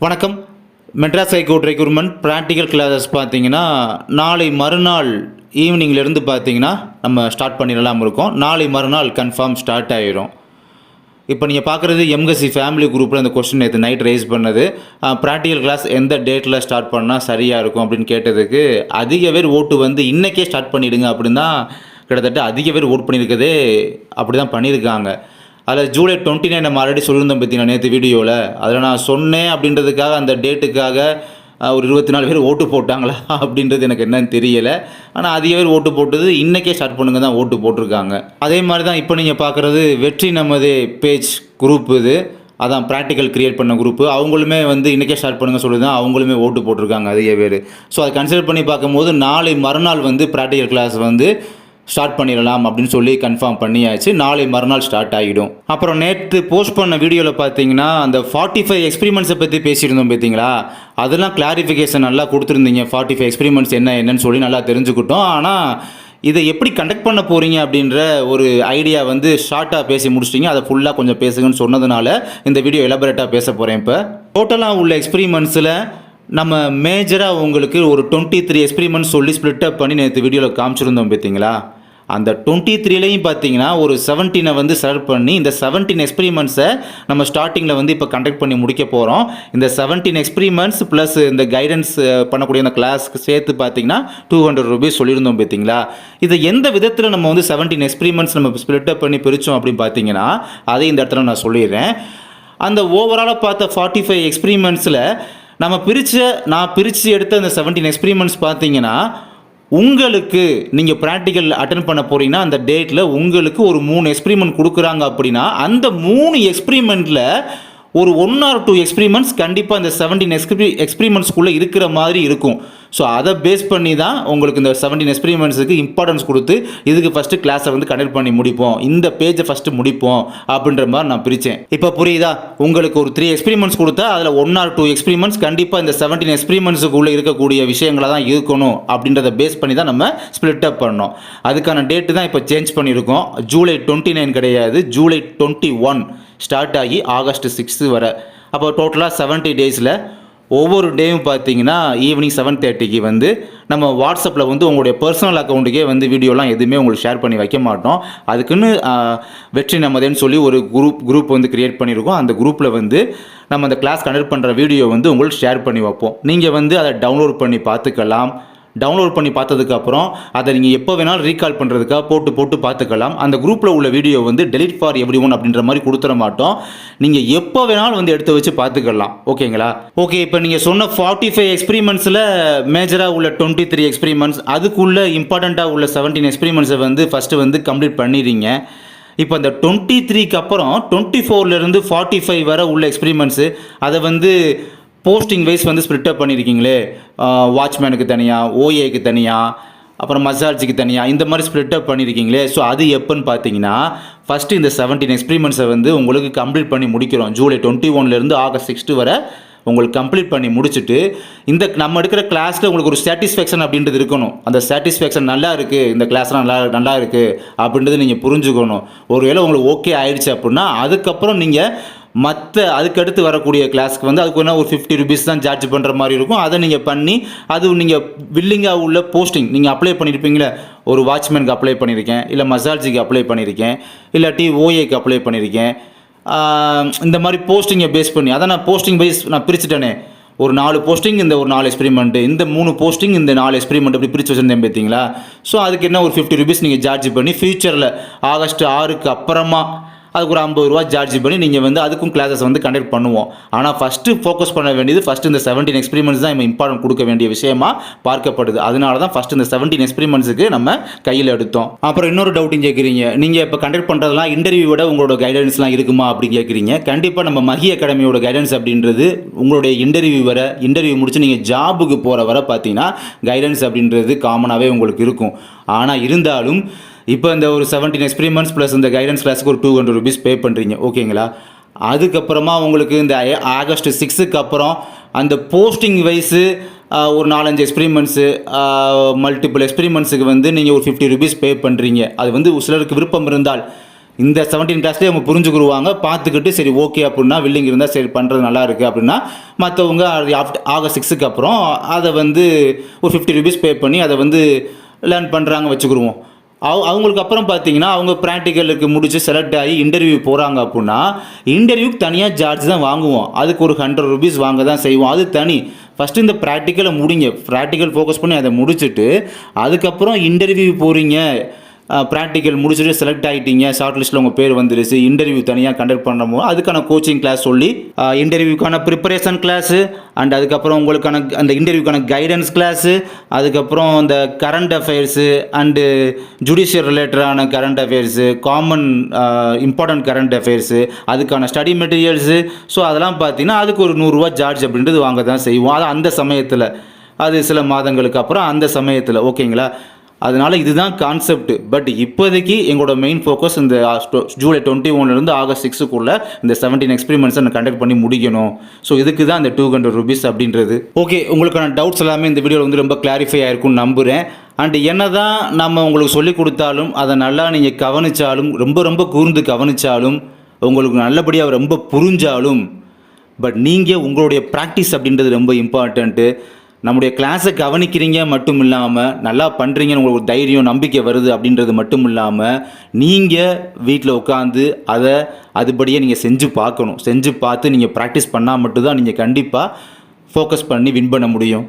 வணக்கம். Madras high court recruitment practical classes பார்த்தீங்கன்னா நாளை மறுநாள் ஈவினிங்லேருந்து பார்த்தீங்கன்னா நம்ம ஸ்டார்ட் பண்ணிடலாம் இருக்கோம். நாளை மறுநாள் கன்ஃபார்ம் ஸ்டார்ட் ஆகிரும். இப்போ நீங்கள் பார்க்குறது எம்எஸ்சி ஃபேமிலி குரூப்பில் இந்த கொஸ்டின் நேற்று நைட் ரைஸ் பண்ணது. ப்ராக்டிக்கல் கிளாஸ் எந்த டேட்டில் ஸ்டார்ட் பண்ணால் சரியாக இருக்கும் அப்படின்னு கேட்டதுக்கு அதிக பேர் ஓட்டு இன்றைக்கே ஸ்டார்ட் பண்ணிவிடுங்க அப்படின்னு தான் கிட்டத்தட்ட அதிக பேர் ஓட் பண்ணியிருக்கதே அப்படி தான் பண்ணியிருக்காங்க. அதில் ஜூலை 29 நம்ம ஆல்ரெடி சொல்லியிருந்தோம் பார்த்தீங்கன்னா நேற்று வீடியோவில். அதில் நான் சொன்னேன் அப்படின்றதுக்காக அந்த டேட்டுக்காக ஒரு 24 பேர் ஓட்டு போட்டாங்களா அப்படின்றது எனக்கு என்னன்னு தெரியலை. ஆனால் அதிக பேர் ஓட்டு போட்டது இன்றைக்கே ஸ்டார்ட் பண்ணுங்க தான் ஓட்டு போட்டிருக்காங்க. அதே மாதிரி தான் இப்போ நீங்கள் பார்க்குறது வெற்றி நமது பேஜ் குரூப். இது அதான் ப்ராக்டிக்கல் க்ரியேட் பண்ண குரூப்பு. அவங்களுமே இன்றைக்கே ஸ்டார்ட் பண்ணுங்க சொல்லி தான் அவங்களுமே ஓட்டு போட்டிருக்காங்க அதிக பேர். ஸோ அதை கன்சிடர் பண்ணி பார்க்கும்போது நாளை மறுநாள் ப்ராக்டிக்கல் கிளாஸ் ஸ்டார்ட் பண்ணிடலாம் அப்படின்னு சொல்லி கன்ஃபார்ம் பண்ணியாச்சு. நாளை மறுநாள் ஸ்டார்ட் ஆகிடும். அப்புறம் நேற்று போஸ்ட் பண்ண வீடியோவில் பார்த்தீங்கன்னா அந்த 45 எக்ஸ்பிரிமெண்ட்ஸை பற்றி பேசியிருந்தோம் பார்த்தீங்களா. அதெல்லாம் கிளாரிஃபிகேஷன் நல்லா கொடுத்துருந்தீங்க. 45 எக்ஸ்பிரிமெண்ட்ஸ் என்னன்னு சொல்லி நல்லா தெரிஞ்சுக்கிட்டோம். ஆனால் இதை எப்படி கண்டக்ட் பண்ண போகிறீங்க அப்படின்ற ஒரு ஐடியா ஷார்ட்டாக பேசி முடிச்சிட்டிங்க. அதை ஃபுல்லாக கொஞ்சம் பேசுங்கன்னு சொன்னதுனால இந்த வீடியோ எலாபரேட்டாக பேச போகிறேன். இப்போ டோட்டலாக உள்ள எக்ஸ்பிரிமெண்ட்ஸில் நம்ம மேஜராக உங்களுக்கு ஒரு 23 எக்ஸ்பிரிமெண்ட்ஸ் சொல்லி ஸ்ப்ளிட் அப் பண்ணி நேற்று வீடியோவில் காமிச்சிருந்தோம் பார்த்தீங்களா. அந்த 23லையும் பார்த்தீங்கன்னா ஒரு 17 செலக்ட் பண்ணி இந்த 17 எக்ஸ்பிரிமெண்ட்ஸை நம்ம ஸ்டார்டிங்கில் இப்போ கண்டக்ட் பண்ணி முடிக்க போகிறோம். இந்த 17 எக்ஸ்பிரிமெண்ட்ஸ் ப்ளஸ் இந்த கைடன்ஸ் பண்ணக்கூடிய அந்த கிளாஸ்க்கு சேர்த்து பார்த்தீங்கன்னா 200 ரூபீஸ் சொல்லியிருந்தோம் பார்த்தீங்களா. இதை எந்த விதத்தில் நம்ம 17 எக்ஸ்பிரிமெண்ட்ஸ் நம்ம ஸ்ப்ளிட் அப் பண்ணி பிரித்தோம் அப்படின்னு பார்த்தீங்கன்னா அதை இந்த இடத்துல நான் சொல்லிடுறேன். அந்த ஓவராலாக பார்த்த 45 எக்ஸ்பிரிமெண்ட்ஸில் நான் பிரித்து எடுத்த அந்த 17 எக்ஸ்பிரிமெண்ட்ஸ் பார்த்தீங்கன்னா உங்களுக்கு நீங்கள் ப்ராக்டிக்கல் அட்டன் பண்ண போகிறீங்கன்னா அந்த டேட்டில் உங்களுக்கு ஒரு 3 எக்ஸ்பிரிமெண்ட் கொடுக்குறாங்க அப்படின்னா அந்த 3 எக்ஸ்பிரிமெண்ட்டில் ஒரு 1 or 2 எக்ஸ்பிரிமெண்ட்ஸ் கண்டிப்பாக இந்த 17 எக்ஸ்பிரிமெண்ட்ஸ்குள்ளே இருக்கிற மாதிரி இருக்கும். ஸோ அதை பேஸ் பண்ணி தான் உங்களுக்கு இந்த 17 எக்ஸ்பிரிமெண்ட்ஸுக்கு இம்பார்ட்டன்ஸ் கொடுத்து இதுக்கு ஃபஸ்ட்டு கிளாஸை கனெக்ட் பண்ணி முடிப்போம், இந்த பேஜை ஃபஸ்ட்டு முடிப்போம் அப்படின்ற மாதிரி நான் பிரித்தேன். இப்போ புரியுதா? உங்களுக்கு ஒரு 3 எக்ஸ்பிரிமெண்ட்ஸ் கொடுத்தா அதில் 1 or 2 எக்ஸ்பிரிமெண்ட்ஸ் கண்டிப்பாக இந்த 17 எக்ஸ்பிரிமெண்ட்ஸுக்குள்ளே இருக்கக்கூடிய விஷயங்களை தான் இருக்கணும் அப்படின்றத பேஸ் பண்ணி தான் நம்ம ஸ்ப்ளிட் அப் பண்ணோம். அதுக்கான டேட்டு தான் இப்போ சேஞ்ச் பண்ணியிருக்கோம். ஜூலை 29 கிடையாது, ஜூலை 21 ஸ்டார்ட் ஆகி ஆகஸ்ட் 6 வரை. அப்போ டோட்டலாக 70 டேஸில் ஒவ்வொரு டேயும் பார்த்தீங்கன்னா ஈவினிங் 7:30க்கு நம்ம வாட்ஸ்அப்பில் உங்களுடைய பர்சனல் அக்கௌண்ட்டுக்கே வீடியோலாம் எதுவுமே உங்களுக்கு ஷேர் பண்ணி வைக்க மாட்டோம். அதுக்குன்னு வெற்றி நமதேன்னு சொல்லி ஒரு குரூப் க்ரியேட் பண்ணியிருக்கோம். அந்த குரூப்பில் நம்ம அந்த கிளாஸ் கண்டக்ட் பண்ணுற வீடியோ உங்களுக்கு ஷேர் பண்ணி வைப்போம். நீங்கள் அதை டவுன்லோட் பண்ணி பார்த்துக்கலாம். டவுன்லோட் பண்ணி பார்த்ததுக்கப்புறம் அதை நீங்கள் எப்போ வேணாலும் ரீகால் பண்ணுறதுக்காக போட்டு பார்த்துக்கலாம். அந்த குரூப்பில் உள்ள video delete for every one அப்படின்ற மாதிரி கொடுத்துட மாட்டோம். நீங்கள் எப்போ வேணாலும் எடுத்து வச்சு பார்த்துக்கலாம். ஓகேங்களா? ஓகே. இப்போ நீங்கள் சொன்ன 45 எக்ஸ்பிரிமெண்ட்ஸில் மேஜராக உள்ள 23 எக்ஸ்பிரிமெண்ட்ஸ், அதுக்குள்ளே இம்பார்ட்டண்ட்டாக உள்ள 17 எக்ஸ்பிரிமெண்ட்ஸை ஃபஸ்ட்டு கம்ப்ளீட் பண்ணிடுறீங்க. இப்போ இந்த 23க்கு அப்புறம் 24லேருந்து 45 வரை உள்ள எக்ஸ்பிரிமெண்ட்ஸு அதை போஸ்டிங் வைஸ் ஸ்ப்ளிட் அப் பண்ணியிருக்கீங்களே. வாட்ச்மேனுக்கு தனியாக, ஓஏக்கு தனியாக, அப்புறம் மசாஜுக்கு தனியாக, இந்த மாதிரி ஸ்ப்ளிட் அப் பண்ணியிருக்கீங்களே. ஸோ அது எப்போன்னு பார்த்தீங்கன்னா ஃபஸ்ட்டு இந்த 17 எக்ஸ்பிரிமெண்ட்ஸை உங்களுக்கு கம்ப்ளீட் பண்ணி முடிக்கிறோம். ஜூலை 21லேருந்து ஆகஸ்ட் 6 வரை உங்களுக்கு கம்ப்ளீட் பண்ணி முடிச்சுட்டு இந்த நம்ம எடுக்கிற கிளாஸில் உங்களுக்கு ஒரு சாட்டிஸ்ஃபேக்ஷன் அப்படின்றது இருக்கணும். அந்த சாட்டிஸ்ஃபேக்ஷன் நல்லா இருக்குது, இந்த கிளாஸ்லாம் நல்லா இருக்குது அப்படின்றது நீங்கள் புரிஞ்சுக்கணும். ஒருவேளை உங்களுக்கு ஓகே ஆயிடுச்சு அப்படின்னா அதுக்கப்புறம் நீங்கள் அதுக்கடுத்து வரக்கூடிய கிளாஸ்க்கு அதுக்கு ஒரு 50 ரூபீஸ் தான் சார்ஜ் பண்ணுற மாதிரி இருக்கும். அதை நீங்கள் பண்ணி அது நீங்கள் வில்லிங்காக உள்ள போஸ்டிங் நீங்கள் அப்ளை பண்ணியிருப்பீங்களே. ஒரு வாட்ச்மேனுக்கு அப்ளை பண்ணியிருக்கேன், இல்லை மசாஜுக்கு அப்ளை பண்ணியிருக்கேன், இல்லாட்டி ஓஏக்கு அப்ளை பண்ணியிருக்கேன். இந்த மாதிரி போஸ்டிங்கை பேஸ் பண்ணி அதை நான் போஸ்டிங் வைஸ் நான் பிரிச்சுட்டேனே. ஒரு 4 போஸ்டிங், இந்த ஒரு 4 எக்ஸ்பிரிமெண்ட்டு, இந்த 3 போஸ்டிங், இந்த 4 எக்ஸ்பிரிமெண்ட் அப்படி பிரித்து வச்சுருந்தேன் பார்த்தீங்களா. ஸோ அதுக்கு என்ன ஒரு 50 ரூபீஸ் நீங்கள் சார்ஜ் பண்ணி ஃபியூச்சரில் ஆகஸ்ட் 6க்கு அப்புறமா அதுக்கு ஒரு 50 ரூபா சார்ஜ் பண்ணி நீங்கள் அதுக்கும் கிளாஸஸ் கண்டக்ட் பண்ணுவோம். ஆனால் ஃபஸ்ட்டு ஃபோக்கஸ் பண்ண வேண்டியது இந்த 17 எக்ஸ்பிரிமெண்ட்ஸ் தான் நம்ம இம்பார்ட்டன்ட் கொடுக்க வேண்டிய விஷயமா பார்க்கப்படுது. அதனால தான் ஃபஸ்ட்டு இந்த 17 எக்ஸ்பிரிமெண்ட்ஸுக்கு நம்ம கையில் எடுத்தோம். அப்புறம் இன்னொரு டவுட்டும் கேட்குறீங்க, நீங்கள் இப்போ கண்டக்ட் பண்ணுறதுலாம் இன்டர்வியூவோட உங்களோட கைடன்ஸ்லாம் இருக்குமா அப்படின்னு கேட்குறீங்க. கண்டிப்பாக நம்ம மகி அகாடமியோட கைடன்ஸ் அப்படின்றது உங்களுடைய இன்டர்வியூ முடிச்சு நீங்கள் ஜாபுக்கு போகிற வரை பார்த்தீங்கன்னா கைடன்ஸ் அப்படின்றது காமனாகவே உங்களுக்கு இருக்கும். ஆனால் இருந்தாலும் இப்போ இந்த ஒரு 17 எக்ஸ்பிரிமெண்ட்ஸ் ப்ளஸ் இந்த கைடன்ஸ் கிளாஸுக்கு ஒரு 200 ரூபீஸ் பே பண்ணுறீங்க. ஓகேங்களா? அதுக்கப்புறமா உங்களுக்கு இந்த ஆகஸ்ட் 6க்கு அப்புறம் அந்த போஸ்டிங் வைஸு ஒரு 4-5 எக்ஸ்பிரிமெண்ட்ஸு மல்டிபிள் எக்ஸ்பிரிமெண்ட்ஸுக்கு நீங்கள் ஒரு 50 ரூபீஸ் பே பண்ணுறீங்க. அது சிலருக்கு விருப்பம் இருந்தால் இந்த 17 கிளாஸ்லேயே அவங்க புரிஞ்சுக்கிடுவாங்க, பார்த்துக்கிட்டு சரி ஓகே அப்படின்னா வில்லிங் இருந்தால் சரி பண்ணுறது நல்லா இருக்குது அப்படின்னா மற்றவங்க ஆகஸ்ட் 6க்கு அப்புறம் அதை வந்து ஒரு ₹50 பே பண்ணி அதை வந்து லேர்ன் பண்ணுறாங்க வச்சுக்கிடுவோம். அவங்களுக்கு அப்புறம் பார்த்தீங்கன்னா அவங்க ப்ராக்டிக்கலுக்கு முடிச்சு செலக்ட் ஆகி இன்டர்வியூ போகிறாங்க அப்படின்னா இன்டர்வியூக்கு தனியாக சார்ஜ் தான் வாங்குவோம். அதுக்கு ஒரு ₹100 வாங்க தான் செய்வோம். அது தனி. ஃபஸ்ட்டு இந்த ப்ராக்டிக்கலை முடிங்க, ப்ராக்டிக்கல் ஃபோக்கஸ் பண்ணி அதை முடிச்சுட்டு அதுக்கப்புறம் இன்டர்வியூ போகிறீங்க, ப்ராக்டிக்கல் முடிச்சுட்டு செலக்ட் ஆகிட்டீங்க, ஷார்ட் லிஸ்ட்டில் உங்கள் பேர் வந்துருச்சு, இன்டர்வியூ தனியாக கண்டக்ட் பண்ணுறமோ அதுக்கான கோச்சிங் கிளாஸ் சொல்லி இன்டர்வியூக்கான ப்ரிப்பரேஷன் கிளாஸு அண்ட் அதுக்கப்புறம் உங்களுக்கான அந்த இன்டர்வியூக்கான கைடன்ஸ் கிளாஸு, அதுக்கப்புறம் இந்த கரண்ட் அஃபேர்ஸு அண்டு ஜுடிஷியல் ரிலேட்டடான current affairs, common important current affairs, அதுக்கான ஸ்டடி மெட்டீரியல்ஸு. ஸோ அதெல்லாம் பார்த்தீங்கன்னா அதுக்கு ஒரு ₹100 சார்ஜ் அப்படின்றது வாங்க தான் செய்வோம். அது அந்த சமயத்தில், அது சில மாதங்களுக்கு அப்புறம் அந்த சமயத்தில், ஓகேங்களா? அதனால் இதுதான் கான்செப்ட். பட் இப்போதைக்கு எங்களோட மெயின் ஃபோக்கஸ் இந்த ஜூலை 21 ஆகஸ்ட் 6க்குள்ளே இந்த 17 எக்ஸ்பெரிமெண்ட்ஸை நான் கண்டக்ட் பண்ணி முடிக்கணும். ஸோ இதுக்கு தான் இந்த ₹200 அப்படின்றது. ஓகே, உங்களுக்கான டவுட்ஸ் எல்லாமே இந்த வீடியோவில் வந்து ரொம்ப கிளாரிஃபை ஆகிருக்கும்னு நம்புகிறேன். அண்ட் என்ன தான் நம்ம உங்களுக்கு சொல்லிக் கொடுத்தாலும் அதை நல்லா நீங்கள் கவனித்தாலும், ரொம்ப ரொம்ப கூர்ந்து கவனித்தாலும், உங்களுக்கு நல்லபடியாக ரொம்ப புரிஞ்சாலும், பட் நீங்கள் உங்களுடைய ப்ராக்டிஸ் அப்படின்றது ரொம்ப இம்பார்ட்டண்ட்டு. நம்முடைய கிளாஸை கவனிக்கிறீங்க மட்டும் இல்லாமல் நல்லா பண்ணுறீங்கன்னு உங்களுக்கு ஒரு தைரியம் நம்பிக்கை வருது அப்படின்றது மட்டும் இல்லாமல் நீங்கள் வீட்டில் உட்காந்து அதை அதுபடியே நீங்கள் செஞ்சு பார்க்கணும். செஞ்சு பார்த்து நீங்கள் ப்ராக்டிஸ் பண்ணால் மட்டும்தான் நீங்கள் கண்டிப்பாக ஃபோக்கஸ் பண்ணி வின் பண்ண முடியும்.